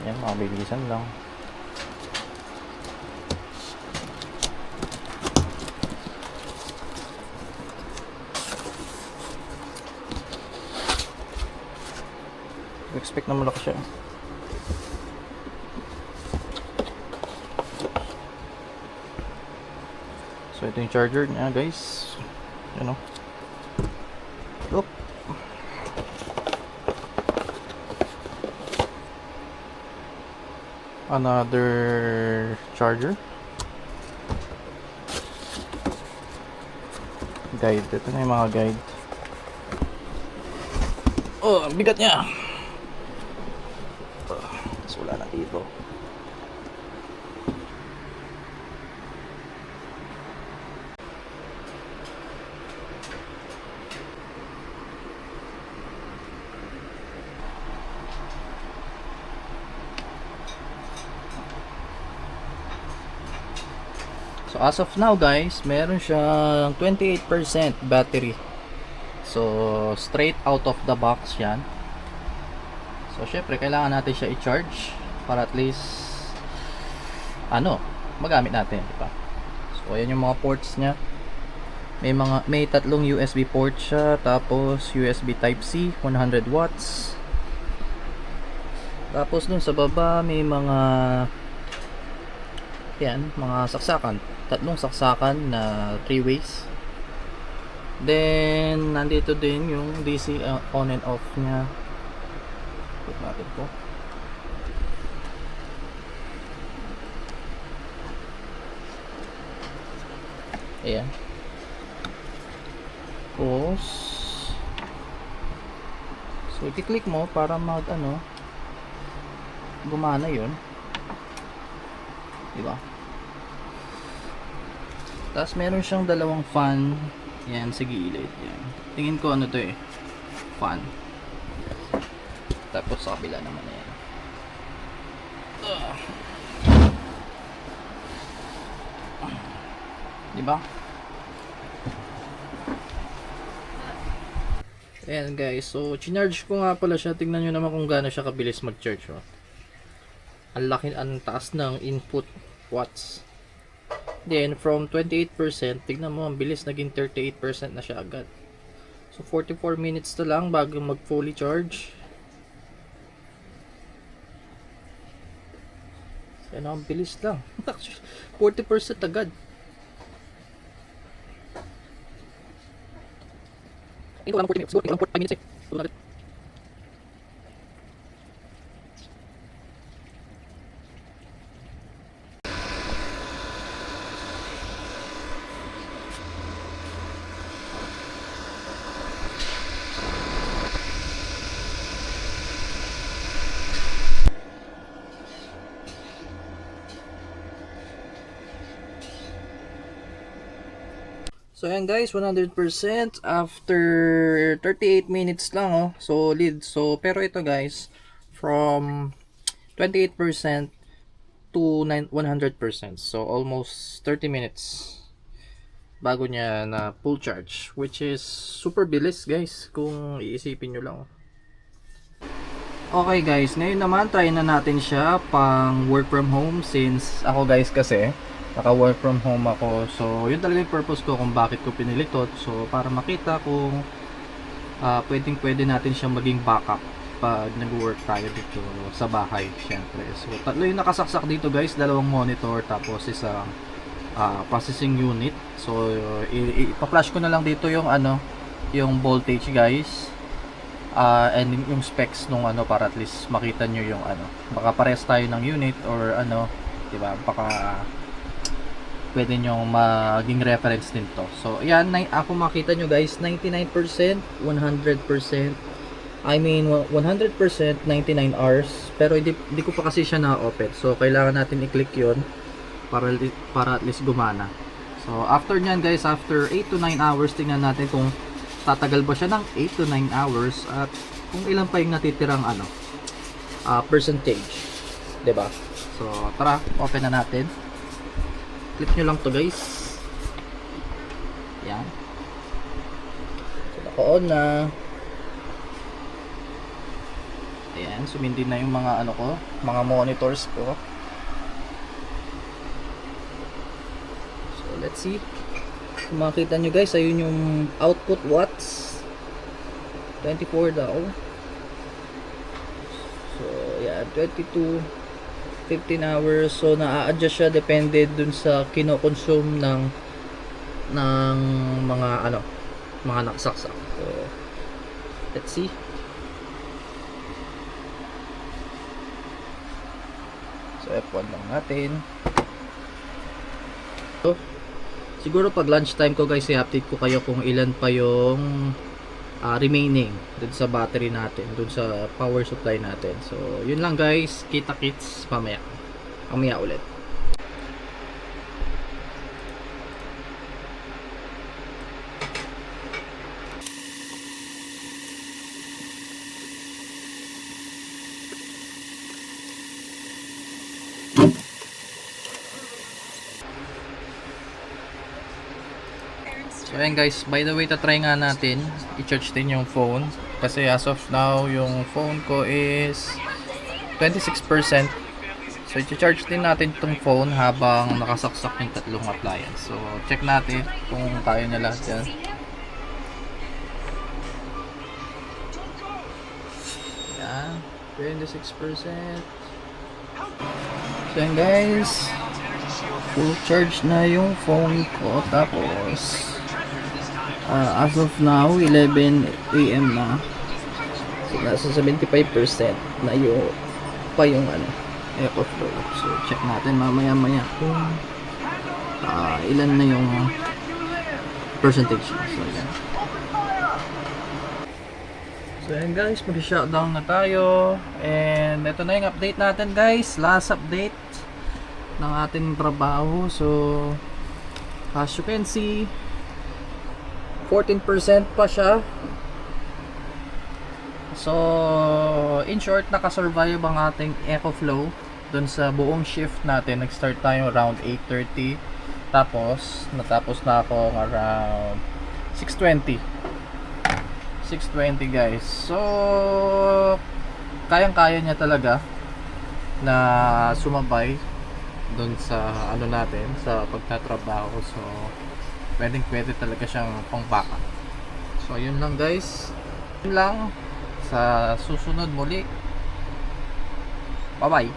Yan, mabilisan lang. Expect na malaki siya. So ito yung charger niya, guys. Yan o. Oop. Another charger. Guide. Ito na yung mga guide. Oh, ang bigat niya. So wala na dito. So as of now guys, meron siyang 28% battery. So straight out of the box yan. So syempre kailangan natin siya i-charge para at least magamit natin, di ba? So ayan yung mga ports niya. May tatlong USB port siya, tapos USB type C 100 watts. Tapos dun sa baba may mga saksakan, tatlong saksakan na 3 ways. Then nandito din yung DC on and off niya. Put natin po. Ayan. Tapos so i-click mo para gumana yun, diba? Tapos meron siyang dalawang fan yan sa gilid. Yan. Tingin ko to fan. Tapos sa kabila naman yan. Diba? Ayan guys, so chinarge ko nga pala siya. Tingnan nyo naman kung gaano siya kabilis mag-charge. Ang laki, ang taas ng input watts. Then from 28%, tignan mo ang bilis, naging 38% na siya agad. So 44 minutes na lang bago mag fully charge. Yan, ang bilis lang. 40% agad. Ito lang 40 minutes. Ito lang 45 minutes eh. Ito lang. So ayan guys, 100% after 38 minutes lang solid. So pero ito guys, from 28% to 100%. So almost 30 minutes bago niya na full charge, which is super bilis guys kung iisipin nyo lang. Okay guys, ngayon naman try na natin siya pang work from home, since ako guys kasi naka work from home ako. So yun talaga yung purpose ko kung bakit ko pinili to. So para makita kung pwede natin siyang maging backup pag nag-work tayo dito sa bahay syempre. So tatlo yung nakasaksak dito guys, dalawang monitor tapos isang processing unit. So ipa-flash ko na lang dito yung yung voltage guys, and yung specs nung para at least makita nyo yung baka pares tayo ng unit or diba, baka pwede nyo maging reference din to. So yan, ako makita nyo guys, 99%, 100%, I mean 100%, 99 hours, pero hindi ko pa kasi siya na-open. So kailangan natin i-click yun para at least gumana. So after nyan guys, after 8 to 9 hours, tingnan natin kung tatagal ba siya ng 8 to 9 hours at kung ilan pa yung natitirang percentage, diba? So tara, open na natin. Click nyo lang to guys. Yan. So naka-on na. Ayan, sumindi na yung mga ano ko, mga monitors ko. So let's see. Kung makita nyo guys, ayun yung output watts. 24 daw. So yeah, 22 15 hours. So na-adjust siya depende dun sa kino-consume ng mga ano, mga nakasaksak. So let's see. So F1 lang natin. So, siguro pag lunchtime ko guys, i-update ko kayo kung ilan pa yung remaining dun sa battery natin, dun sa power supply natin. So yun lang guys, kita-kits mamaya ulit. So ayan guys, by the way, tatry nga natin i-charge din yung phone kasi as of now yung phone ko is 26%. So i-charge din natin itong phone habang nakasaksak yung tatlong appliance. So check natin kung kaya niya lahat yan. Yan, 26%. So yan guys, full charge na yung phone ko. Tapos as of now 11 AM na, so nasa 75% na yung ano, eco flow. So check natin mamaya kung ilan na yung percentage. So yan. So yan guys, mag-shutdown na tayo. And ito na yung update natin guys, last update ng ating trabaho. So as you can see, 14% pa siya. So in short, nakasurvive ang ating EcoFlow dun sa buong shift natin. Nag-start tayo around 8:30, tapos natapos na ako around 6:20 guys. So kayang-kaya niya talaga na sumabay dun sa ano natin, sa pagtatrabaho. So pwede talaga siyang pang backup. So yun lang guys, yun lang. Sa susunod muli, bye bye.